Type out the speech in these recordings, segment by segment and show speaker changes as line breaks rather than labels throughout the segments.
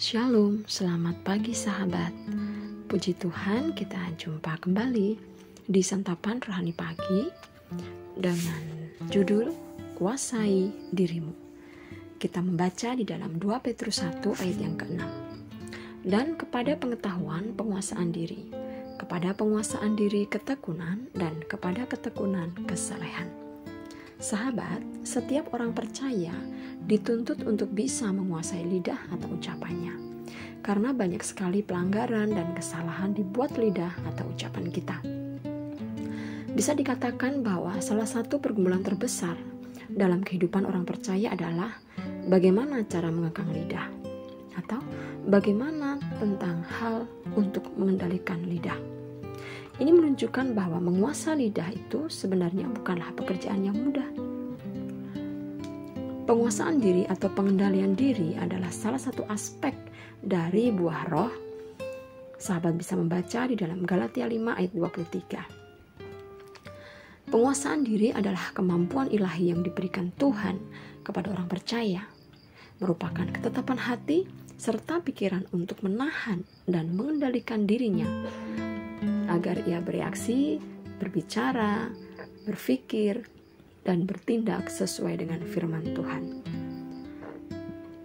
Shalom, selamat pagi sahabat. Puji Tuhan, kita jumpa kembali di Santapan Rohani Pagi dengan judul Kuasai Dirimu. Kita membaca di dalam 2 Petrus 1 ayat yang ke-6. Dan kepada pengetahuan penguasaan diri, kepada penguasaan diri ketekunan, dan kepada ketekunan kesalehan. Sahabat, setiap orang percaya dituntut untuk bisa menguasai lidah atau ucapannya. Karena banyak sekali pelanggaran dan kesalahan dibuat lidah atau ucapan kita. Bisa dikatakan bahwa salah satu pergumulan terbesar dalam kehidupan orang percaya adalah bagaimana cara mengekang lidah, atau bagaimana tentang hal untuk mengendalikan lidah. Ini menunjukkan bahwa menguasai lidah itu sebenarnya bukanlah pekerjaan yang mudah. Penguasaan diri atau pengendalian diri adalah salah satu aspek dari buah roh. Sahabat bisa membaca di dalam Galatia 5 ayat 23. Penguasaan diri adalah kemampuan ilahi yang diberikan Tuhan kepada orang percaya, merupakan ketetapan hati serta pikiran untuk menahan dan mengendalikan dirinya agar ia bereaksi, berbicara, berpikir, dan bertindak sesuai dengan firman Tuhan.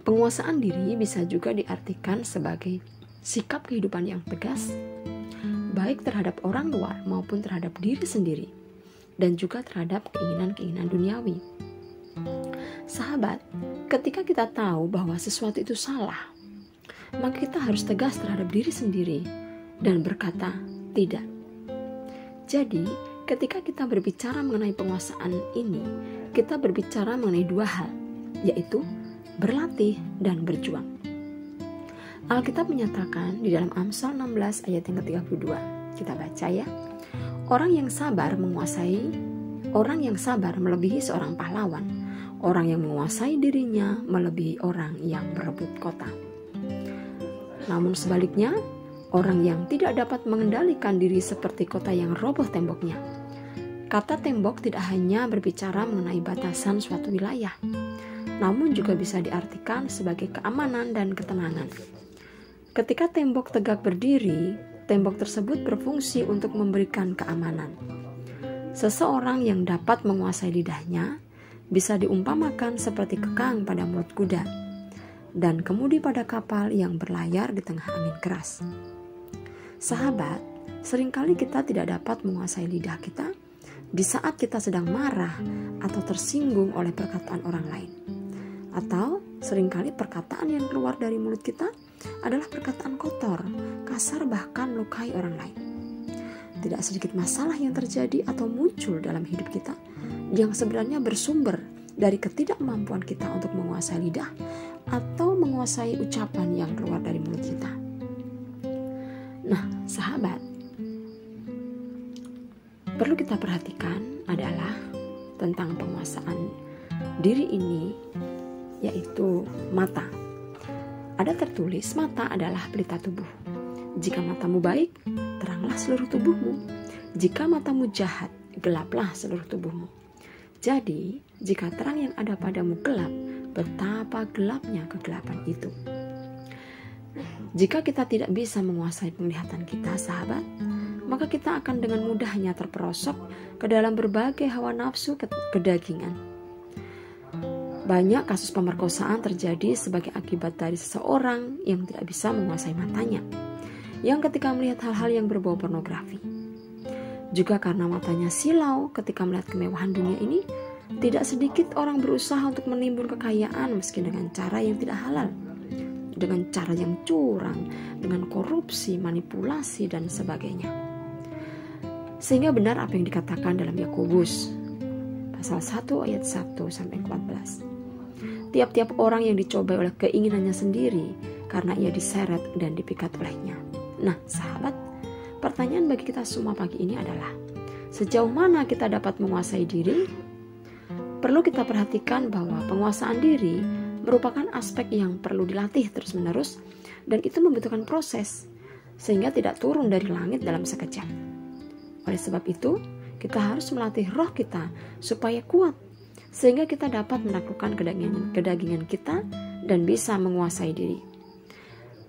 Penguasaan diri bisa juga diartikan sebagai sikap kehidupan yang tegas, baik terhadap orang luar maupun terhadap diri sendiri, dan juga terhadap keinginan-keinginan duniawi. Sahabat, ketika kita tahu bahwa sesuatu itu salah, maka kita harus tegas terhadap diri sendiri dan berkata, tidak. Jadi, ketika kita berbicara mengenai penguasaan ini, kita berbicara mengenai dua hal, yaitu berlatih dan berjuang. Alkitab menyatakan di dalam Amsal 16 ayat yang ke-32. Kita baca ya. Orang yang sabar melebihi seorang pahlawan. Orang yang menguasai dirinya melebihi orang yang berebut kota. Namun sebaliknya, orang yang tidak dapat mengendalikan diri seperti kota yang roboh temboknya. Kata tembok tidak hanya berbicara mengenai batasan suatu wilayah, namun juga bisa diartikan sebagai keamanan dan ketenangan. Ketika tembok tegak berdiri, tembok tersebut berfungsi untuk memberikan keamanan. Seseorang yang dapat menguasai lidahnya bisa diumpamakan seperti kekang pada mulut kuda dan kemudi pada kapal yang berlayar di tengah angin keras. Sahabat, seringkali kita tidak dapat menguasai lidah kita di saat kita sedang marah atau tersinggung oleh perkataan orang lain. Atau seringkali perkataan yang keluar dari mulut kita adalah perkataan kotor, kasar, bahkan melukai orang lain. Tidak sedikit masalah yang terjadi atau muncul dalam hidup kita yang sebenarnya bersumber dari ketidakmampuan kita untuk menguasai lidah atau menguasai ucapan yang keluar dari mulut kita. Nah, sahabat, perlu kita perhatikan adalah tentang penguasaan diri ini, yaitu mata. Ada tertulis, mata adalah pelita tubuh. Jika matamu baik, teranglah seluruh tubuhmu. Jika matamu jahat, gelaplah seluruh tubuhmu. Jadi, jika terang yang ada padamu gelap, betapa gelapnya kegelapan itu. Jika kita tidak bisa menguasai penglihatan kita, sahabat, maka kita akan dengan mudahnya terperosok ke dalam berbagai hawa nafsu kedagingan. Banyak kasus pemerkosaan terjadi sebagai akibat dari seseorang yang tidak bisa menguasai matanya, yang ketika melihat hal-hal yang berbau pornografi. Juga karena matanya silau ketika melihat kemewahan dunia ini, tidak sedikit orang berusaha untuk menimbun kekayaan meski dengan cara yang tidak halal, dengan cara yang curang, dengan korupsi, manipulasi, dan sebagainya. Sehingga benar apa yang dikatakan dalam Yakobus pasal 1 ayat 1-14. Tiap-tiap orang yang dicobai oleh keinginannya sendiri karena ia diseret dan dipikat olehnya. Nah, sahabat, pertanyaan bagi kita semua pagi ini adalah, sejauh mana kita dapat menguasai diri? Perlu kita perhatikan bahwa penguasaan diri merupakan aspek yang perlu dilatih terus-menerus, dan itu membutuhkan proses, sehingga tidak turun dari langit dalam sekejap. Oleh sebab itu, kita harus melatih roh kita supaya kuat, sehingga kita dapat menaklukkan kedagingan kita dan bisa menguasai diri.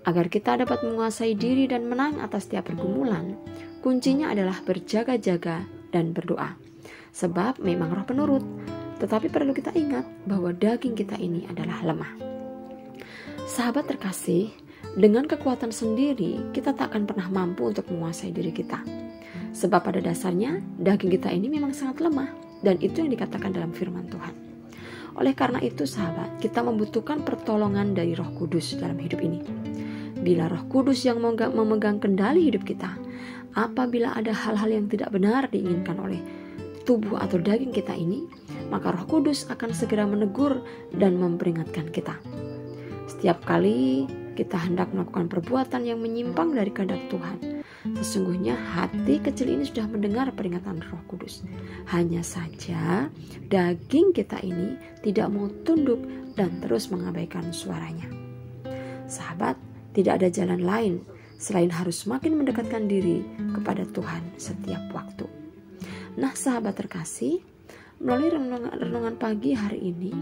Agar kita dapat menguasai diri dan menang atas setiap pergumulan, kuncinya adalah berjaga-jaga dan berdoa. Sebab memang roh penurut, tetapi perlu kita ingat bahwa daging kita ini adalah lemah. Sahabat terkasih, dengan kekuatan sendiri kita tak akan pernah mampu untuk menguasai diri kita. Sebab pada dasarnya daging kita ini memang sangat lemah, dan itu yang dikatakan dalam firman Tuhan. Oleh karena itu sahabat, kita membutuhkan pertolongan dari Roh Kudus dalam hidup ini. Bila Roh Kudus yang memegang kendali hidup kita, apabila ada hal-hal yang tidak benar diinginkan oleh tubuh atau daging kita ini, maka Roh Kudus akan segera menegur dan memperingatkan kita. Setiap kali kita hendak melakukan perbuatan yang menyimpang dari kehendak Tuhan, sesungguhnya hati kecil ini sudah mendengar peringatan Roh Kudus. Hanya saja daging kita ini tidak mau tunduk dan terus mengabaikan suaranya. Sahabat, tidak ada jalan lain selain harus semakin mendekatkan diri kepada Tuhan setiap waktu. Nah sahabat terkasih, melalui renungan pagi hari ini,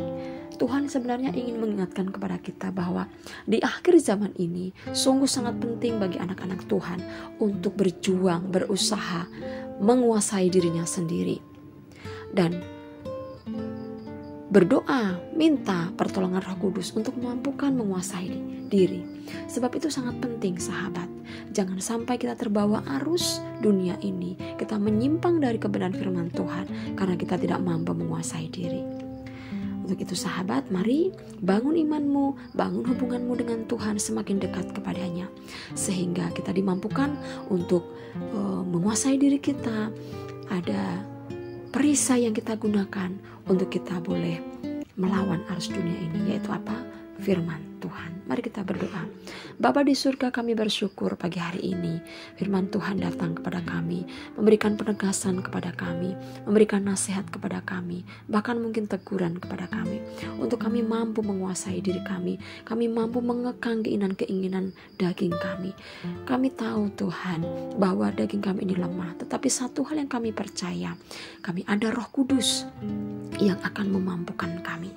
Tuhan sebenarnya ingin mengingatkan kepada kita bahwa di akhir zaman ini sungguh sangat penting bagi anak-anak Tuhan untuk berjuang, berusaha, menguasai dirinya sendiri. Dan berdoa, minta pertolongan Roh Kudus untuk memampukan menguasai diri. Sebab itu sangat penting sahabat. Jangan sampai kita terbawa arus dunia ini, kita menyimpang dari kebenaran firman Tuhan karena kita tidak mampu menguasai diri. Untuk itu sahabat, mari bangun imanmu, bangun hubunganmu dengan Tuhan semakin dekat kepadanya, sehingga kita dimampukan untuk menguasai diri kita. Ada perisai yang kita gunakan untuk kita boleh melawan arus dunia ini, yaitu apa? Firman Tuhan. Mari kita berdoa. Bapa di surga, kami bersyukur pagi hari ini firman Tuhan datang kepada kami, memberikan penegasan kepada kami, memberikan nasihat kepada kami, bahkan mungkin teguran kepada kami, untuk kami mampu menguasai diri kami mampu mengekang keinginan-keinginan daging kami. Kami tahu Tuhan bahwa daging kami ini lemah, tetapi satu hal yang kami percaya, kami ada Roh Kudus yang akan memampukan kami.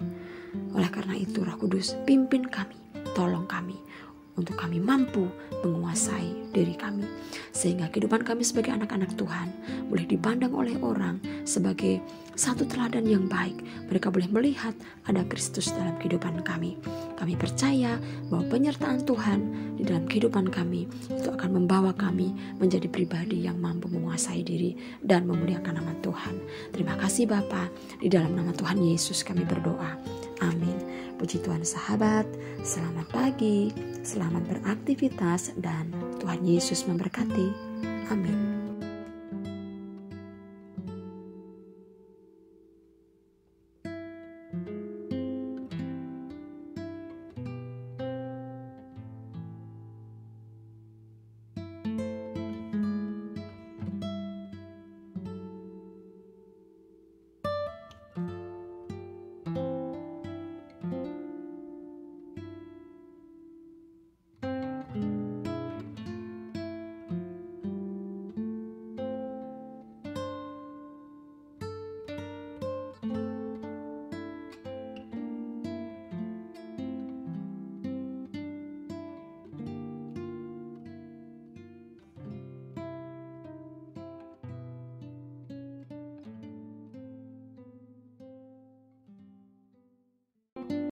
Oleh karena itu Roh Kudus, pimpin kami, tolong kami untuk kami mampu menguasai diri kami, sehingga kehidupan kami sebagai anak-anak Tuhan boleh dipandang oleh orang sebagai satu teladan yang baik. Mereka boleh melihat ada Kristus dalam kehidupan kami. Kami percaya bahwa penyertaan Tuhan di dalam kehidupan kami itu akan membawa kami menjadi pribadi yang mampu menguasai diri dan memuliakan nama Tuhan. Terima kasih Bapa, di dalam nama Tuhan Yesus kami berdoa. Amin. Puji Tuhan sahabat, selamat pagi, selamat beraktivitas, dan Tuhan Yesus memberkati. Amin.